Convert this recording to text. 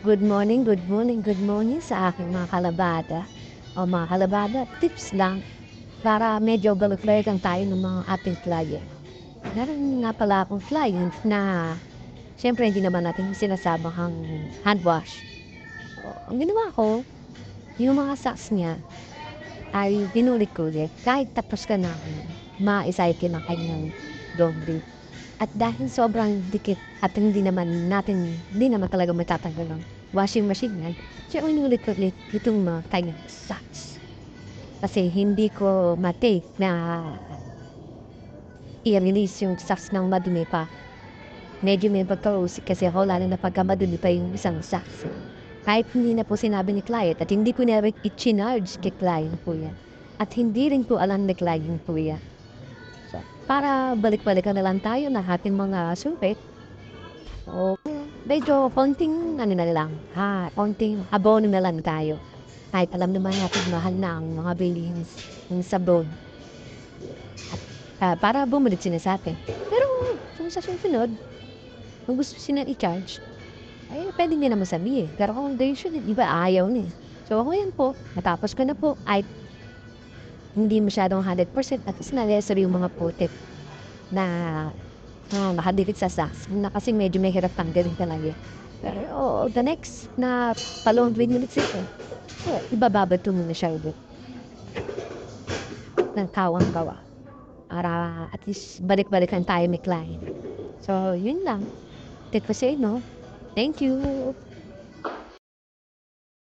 Good morning, good morning, good morning sa aking mga kalabada. O mga kalabada, tips lang para medyo balik-balikan tayo ng mga ating client. Meron nga pala akong client na siyempre hindi naman natin sinasabang hand wash. Ang ginawa ko, yung mga socks niya ay pinulit-kulit kahit tapos ka na ma-cycle ang kanyang laundry. At dahil sobrang dikit at hindi naman talaga matatanggal ng washing machine yan, siya ulit-ulit itong mga kanyang socks. Kasi hindi ko matake na i-release yung socks ng madumi pa. Medyo may pagkausik kasi ako, lalo na pagka madumi pa yung isang socks. Kahit hindi na po sinabi ni client at hindi ko na rin i-charge kay client po yan. At hindi rin po alam ni client po yan. So, para balik-balikan na lang tayo ng ating mga sulit. O, medyo konting konting abono na lang tayo. Kahit alam naman natin mahal na ang mga bilihin ng sabon. Para bumalik sila sa atin. Pero kung sa susunod, kung gusto sila i-charge, ay pwede nila naman sabihin. Pero kung they should, iba ayaw na. So ako yan po, natapos ko na po ay hindi masyadong 100% at is na-lesser yung mga putik na nakadikit sa socks na kasi medyo may hirap tanggalin talaga. Pero the next na palong 20 minutes ito, ibababa ito muna siya ulit ng kawang gawa para at least balik-balikan tayo may client. So, yun lang. Tip ko sa inyo. Thank you.